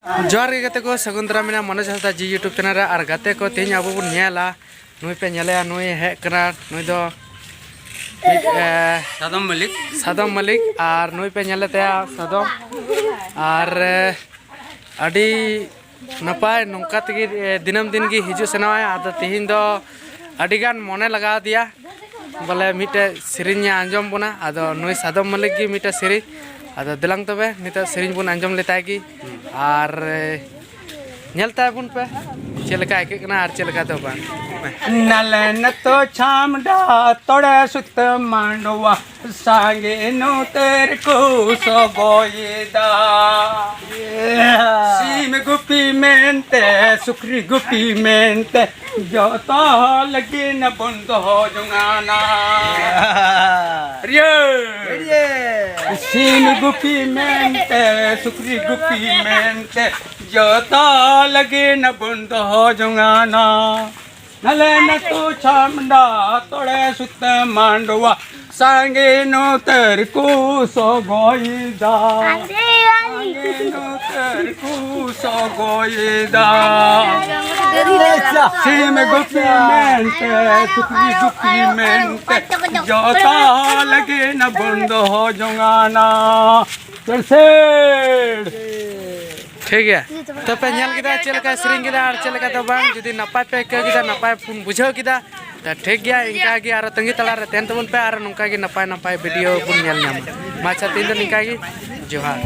जोहार के गते को सगुंदरा मेना मनोज हंसदा जी यूट्यूब चैनल रे और गते को तेज अब बन नेला नुई पे नेले नुई हे करा नुई दो सादम मलिक और नुई पे नेले ते सादम और अडी नपाय नौका तगी दिनम दिन की हिजू सेनवाय आदो तिहिन दो अडिगान मने लगा दिया बोले मिटे सिरिंज आंजम बना आदो नुई सादम मलिक की मिटे सिरिंज आदो दिलंग तबे नितो सिरिंज बन आंजम लेताय की और नेलता बुन पे चलका एक ना और चलका तो बा नलन तो छामडा तोड़े सुत मांडवा सांगे नो तेरे को सोगोयदा सीम गुपी मेंते सुक्री गुपी मेंते जो तो लगी न बंद हो जुगाना रिये सीम गुपी मेंते सुक्री गुपी मेंते जो तो लगी न बंद हो जुगाना नलन तो छामडा तोड़े सुत मांडवा सांगे नो तेरे को सोगोयदा सांगे नो तेरे को सोगोयदा सीम गुपी मेंते सुखी गुपी मेंते जोता लगे न बंद हो जुगाना ठीक है तो पे नेल किदा चलका सिरिंग किदा और चलका तो बांग जुदी नपाय पे के किदा नपाय पुन बुझाव किदा तो ठीक गया इनका की और तंगी तला रे तेन तबन पे और नोका की नपाय नपाय वीडियो पुन नेल नाम माचा तीन दिन इनका की जोहार